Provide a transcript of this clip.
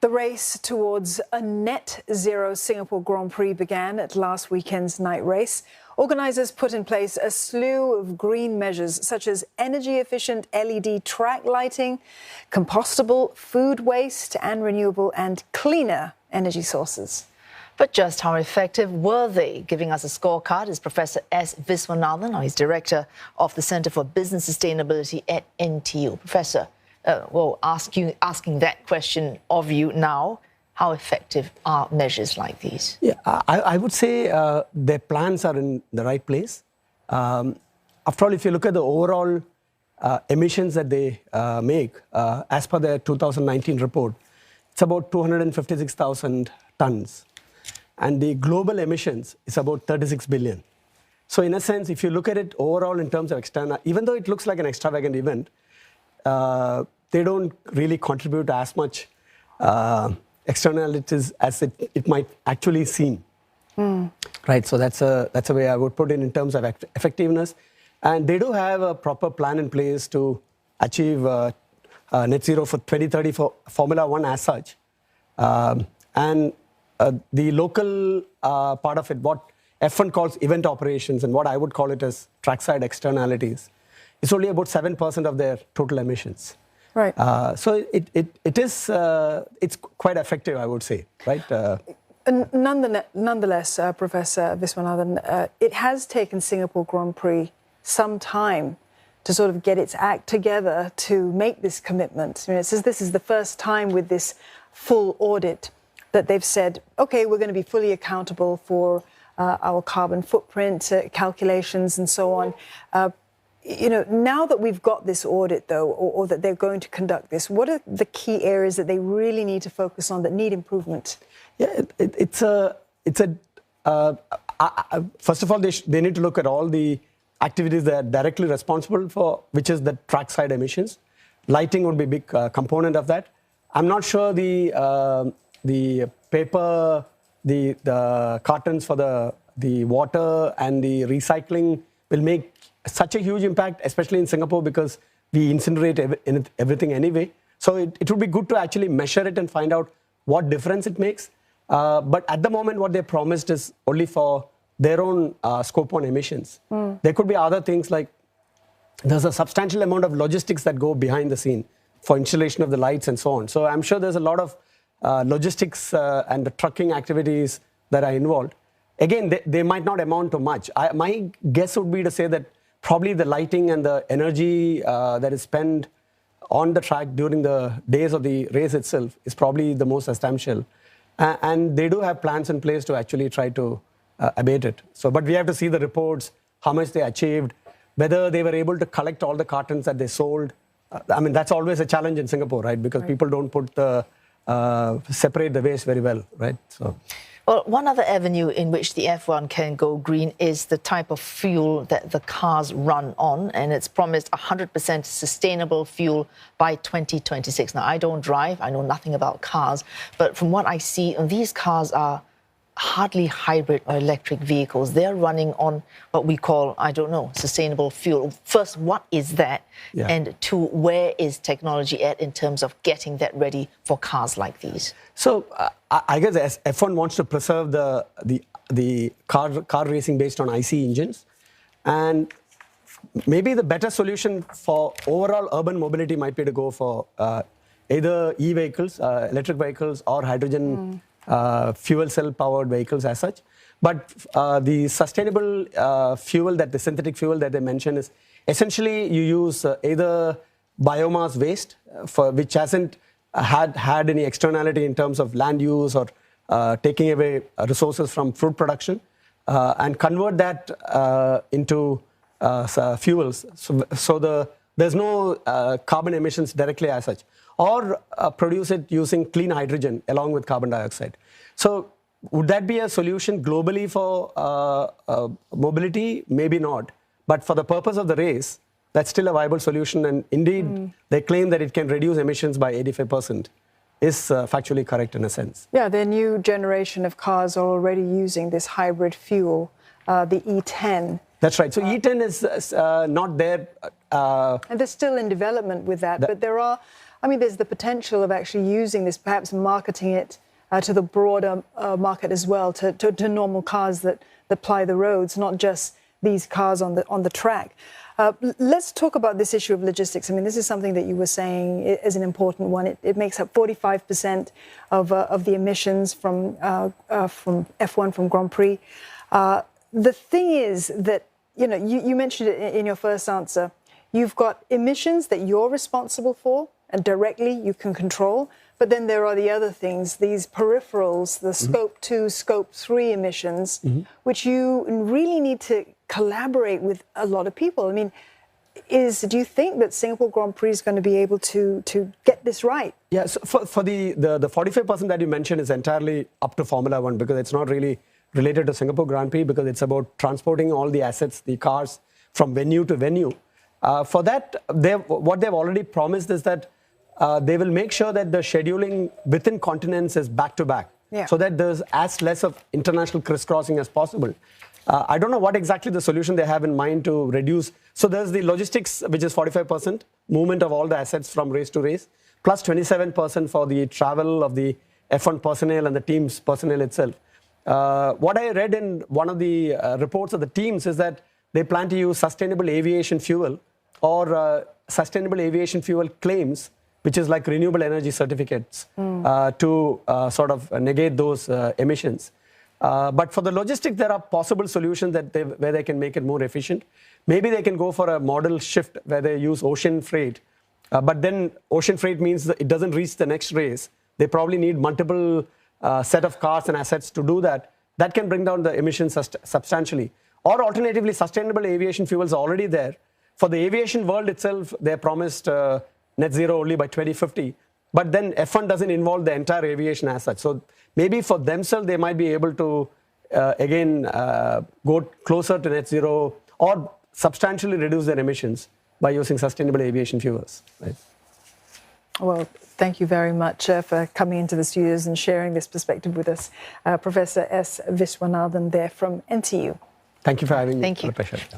The race towards a net zero Singapore Grand Prix began at last weekend's night race. Organisers put in place a slew of green measures such as energy-efficient LED track lighting, compostable food waste and renewable and cleaner energy sources. But just how effective were they? Giving us a scorecard is Professor S. Viswanathan, he's Director of the Centre for Business Sustainability at NTU. Professor, asking that question of you now, how effective are measures like these? Yeah, I would say their plans are in the right place. After all, if you look at the overall emissions that they make, as per their 2019 report, it's about 256,000 tons. And the global emissions is about 36 billion. So in a sense, if you look at it overall in terms of external, even though it looks like an extravagant event, they don't really contribute as much externalities as it might actually seem. Right, so that's a way I would put it in terms of effectiveness. And they do have a proper plan in place to achieve net zero for 2030 for Formula One as such. The local part of it, what F1 calls event operations and what I would call it as trackside externalities, is only about 7% of their total emissions. Right. So it's quite effective, I would say, right? Nonetheless, Professor Viswanathan, it has taken Singapore Grand Prix some time to sort of get its act together to make this commitment. It says this is the first time with this full audit that they've said, OK, we're going to be fully accountable for our carbon footprint calculations and so on. Now that we've got this audit, though, or that they're going to conduct this, what are the key areas that they really need to focus on that need improvement? Yeah, first of all, they need to look at all the activities they are directly responsible for, which is the trackside emissions. Lighting would be a big component of that. I'm not sure the paper, the cartons for the water and the recycling will make such a huge impact, especially in Singapore, because we incinerate everything anyway. So it would be good to actually measure it and find out what difference it makes. But at the moment, what they promised is only for their own scope 1 emissions. There could be other things like there's a substantial amount of logistics that go behind the scene for installation of the lights and so on. So I'm sure there's a lot of logistics and the trucking activities that are involved. Again, they might not amount to much. My guess would be to say that probably the lighting and the energy that is spent on the track during the days of the race itself is probably the most substantial. And they do have plans in place to actually try to abate it. But we have to see the reports, how much they achieved, whether they were able to collect all the cartons that they sold. I mean, that's always a challenge in Singapore, right? Because people don't separate the waste very well, right? So. Well, one other avenue in which the F1 can go green is the type of fuel that the cars run on, and it's promised 100% sustainable fuel by 2026. Now, I don't drive, I know nothing about cars, but from what I see, these cars are hardly hybrid or electric vehicles. They're running on what we call, I don't know, sustainable fuel. First, what is that? Yeah. And two, where is technology at in terms of getting that ready for cars like these? So I guess F1 wants to preserve the car racing based on IC engines. And maybe the better solution for overall urban mobility might be to go for either e-vehicles, electric vehicles, or hydrogen fuel cell powered vehicles as such. But the sustainable fuel, the synthetic fuel that they mentioned, is essentially you use either biomass waste, which hasn't had any externality in terms of land use or taking away resources from fruit production, and convert that into fuels. So there's no carbon emissions directly as such. Or produce it using clean hydrogen along with carbon dioxide. So would that be a solution globally for mobility? Maybe not. But for the purpose of the race, that's still a viable solution. And indeed, they claim that it can reduce emissions by 85%. Is factually correct in a sense. Yeah, their new generation of cars are already using this hybrid fuel, the E10. That's right. So E10 is not there. And they're still in development with that. But there are I mean, there's the potential of actually using this, perhaps marketing it to the broader market as well, to normal cars that ply the roads, not just these cars on the track. Let's talk about this issue of logistics. I mean, this is something that you were saying is an important one. It makes up 45% of the emissions from F1, from Grand Prix. The thing is that, you know, you mentioned it in your first answer. You've got emissions that you're responsible for and directly you can control. But then there are the other things, these peripherals, the Scope 2, Scope 3 emissions, which you really need to collaborate with a lot of people. I mean, do you think that Singapore Grand Prix is going to be able to get this right? Yeah, so for the 45% that you mentioned is entirely up to Formula One, because it's not really related to Singapore Grand Prix, because it's about transporting all the assets, the cars, from venue to venue. For that, what they've already promised is that they will make sure that the scheduling within continents is back-to-back, so that there's as less of international crisscrossing as possible. I don't know what exactly the solution they have in mind to reduce. So there's the logistics, which is 45%, movement of all the assets from race to race, plus 27% for the travel of the F1 personnel and the team's personnel itself. What I read in one of the reports of the teams is that they plan to use sustainable aviation fuel or sustainable aviation fuel claims, which is like renewable energy certificates, to sort of negate those emissions. But for the logistics, there are possible solutions where they can make it more efficient. Maybe they can go for a model shift where they use ocean freight. But then ocean freight means that it doesn't reach the next race. They probably need multiple set of cars and assets to do that. That can bring down the emissions substantially. Or alternatively, sustainable aviation fuels are already there. For the aviation world itself, they promised net zero only by 2050. But then F1 doesn't involve the entire aviation as such. So maybe for themselves, they might be able to, again, go closer to net zero or substantially reduce their emissions by using sustainable aviation fuels. Right? Well, thank you very much for coming into the studios and sharing this perspective with us. Professor S. Viswanathan there from NTU. Thank you for having me. Thank you. What a pleasure.